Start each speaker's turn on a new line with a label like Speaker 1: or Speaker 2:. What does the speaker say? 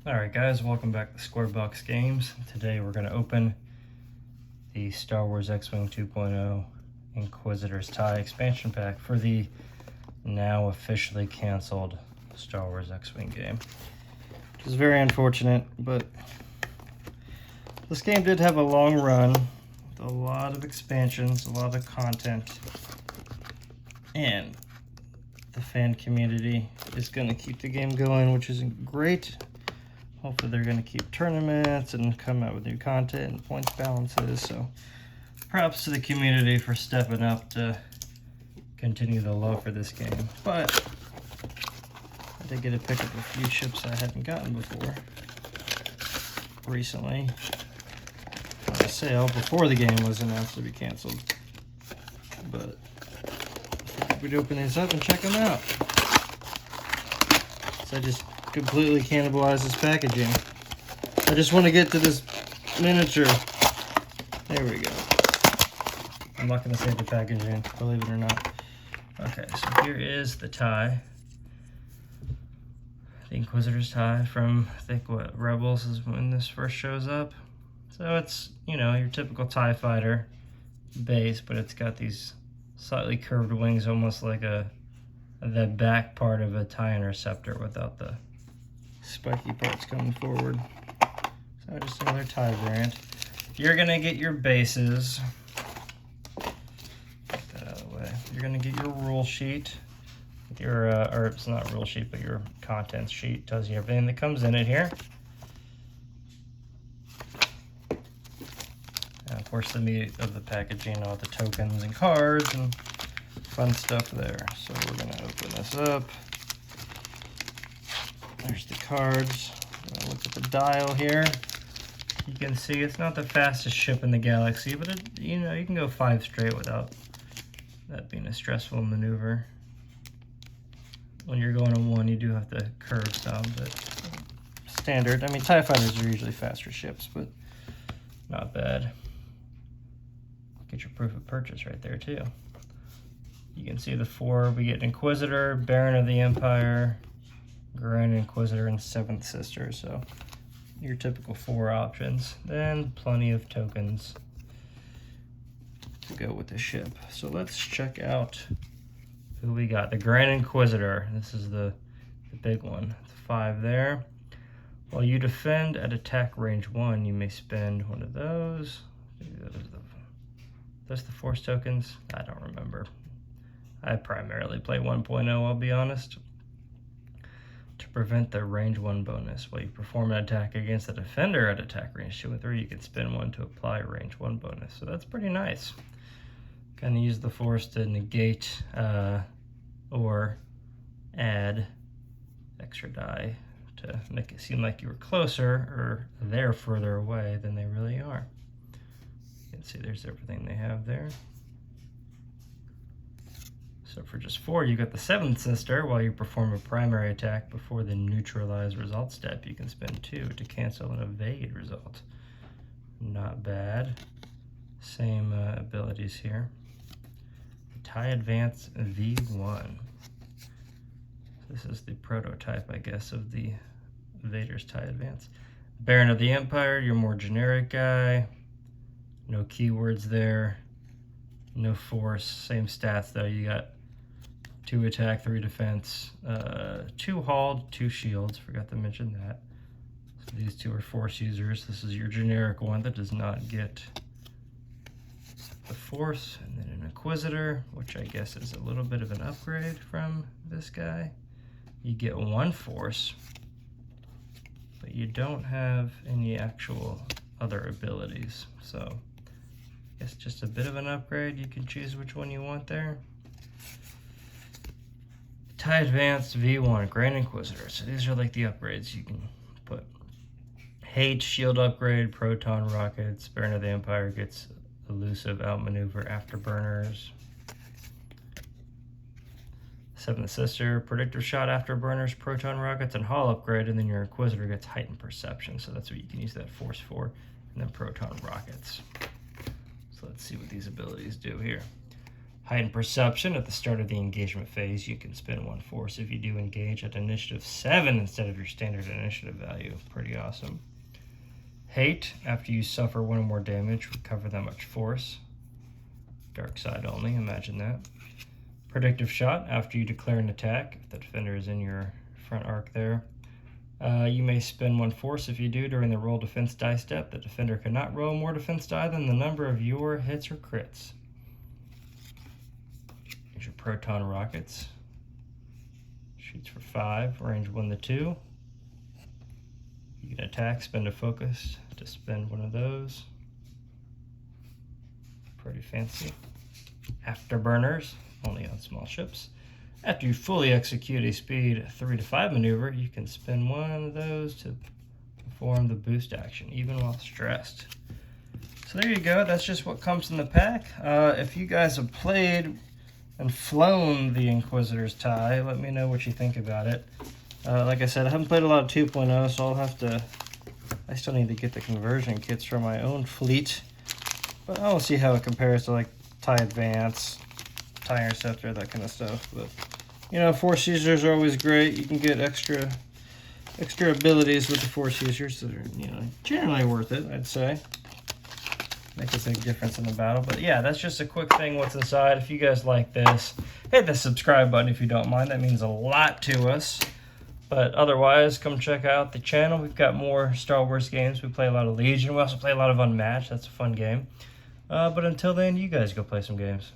Speaker 1: Alright guys, welcome back to Square Box Games. Today we're going to open the Star Wars X-Wing 2.0 Inquisitors tie expansion pack for the now officially canceled Star Wars X-Wing game. Which is very unfortunate, but this game did have a long run with a lot of expansions, a lot of content, and the fan community is going to keep the game going, which is great. Hopefully they're going to keep tournaments and come out with new content and points balances. So props to the community for stepping up to continue the love for this game. But I did get to pick up a few ships I hadn't gotten before recently on a sale before the game was announced to be canceled. But I figured we'd open these up and check them out. So I just completely cannibalize this packaging. I just want to get to this miniature. There we go. I'm not going to save the packaging, believe it or not. Okay, so here is the tie. The Inquisitors tie from, I think, what, Rebels is when this first shows up. So it's, you know, your typical TIE fighter base, but it's got these slightly curved wings, almost like the back part of a TIE interceptor without the spiky parts coming forward. So just another tie variant. You're gonna get your bases. Get that out of the way. You're gonna get your rule sheet with your, or it's not rule sheet, but your contents sheet. Tells you everything that comes in it here. And of course, the meat of the packaging, all the tokens and cards and fun stuff there. So we're gonna open this up. There's the cards. Look at the dial here. You can see it's not the fastest ship in the galaxy, but it, you know, you can go 5 straight without that being a stressful maneuver. When you're going on 1, you do have to curve some, but standard. I mean, TIE fighters are usually faster ships, but not bad. Get your proof of purchase right there too. You can see the 4. We get Inquisitor, Baron of the Empire, Grand Inquisitor, and 7th Sister. So your typical 4 options. Then plenty of tokens to go with the ship. So let's check out who we got. The Grand Inquisitor. This is the big one. The 5 there. While you defend at attack range 1, you may spend one of those. Those the force tokens? I don't remember. I primarily play 1.0, I'll be honest. To prevent the range 1 bonus, while you perform an attack against a defender at attack range 2 and 3, you can spend 1 to apply a range 1 bonus. So that's pretty nice. Kind of use the force to negate or add extra die to make it seem like you were closer or they're further away than they really are. You can see there's everything they have there. So for just 4, you got the 7th Sister. While you perform a primary attack before the neutralize result step, you can spend 2 to cancel an evade result. Not bad. Same abilities here. TIE Advance V1. This is the prototype, I guess, of the Vader's TIE Advance. Baron of the Empire, your more generic guy. No keywords there. No force. Same stats though. You got 2 attack, 3 defense, 2 hauled, 2 shields. Forgot to mention that. So these 2 are force users. This is your generic one that does not get the force. And then an Inquisitor, which I guess is a little bit of an upgrade from this guy. You get 1 force, but you don't have any actual other abilities. So I guess just a bit of an upgrade. You can choose which one you want there. TIE Advanced V1, Grand Inquisitor. So these are like the upgrades you can put. Hate shield upgrade, proton rockets. Baron of the Empire gets elusive outmaneuver afterburners. 7th Sister, predictor shot afterburners, proton rockets, and hull upgrade. And then your Inquisitor gets heightened perception. So that's what you can use that force for. And then proton rockets. So let's see what these abilities do here. Heightened Perception. At the start of the engagement phase, you can spend 1 force if you do engage at initiative 7 instead of your standard initiative value. Pretty awesome. Hate. After you suffer 1 or more damage, recover that much force. Dark side only, imagine that. Predictive Shot. After you declare an attack, if the defender is in your front arc there, you may spend 1 force. If you do, during the roll defense die step, the defender cannot roll more defense die than the number of your hits or crits. Here's your Proton Rockets. Shoots for 5, range 1 to 2. You can attack, spend a focus to spend 1 of those. Pretty fancy. Afterburners, only on small ships. After you fully execute a speed 3 to 5 maneuver, you can spend 1 of those to perform the boost action, even while stressed. So there you go, that's just what comes in the pack. If you guys have played and flown the Inquisitors tie, let me know what you think about it. Like I said, I haven't played a lot of 2.0, so I still need to get the conversion kits for my own fleet. But I'll see how it compares to like TIE Advance, TIE Interceptor, that kind of stuff. But you know, Force users are always great. You can get extra abilities with the Force users that are, you know, generally worth it, I'd say. Make a big difference in the battle. But yeah, that's just a quick thing what's inside. If you guys like this, hit the subscribe button if you don't mind. That means a lot to us. But otherwise, come check out the channel. We've got more Star Wars games. We play a lot of Legion. We also play a lot of Unmatched. That's a fun game. But until then, you guys go play some games.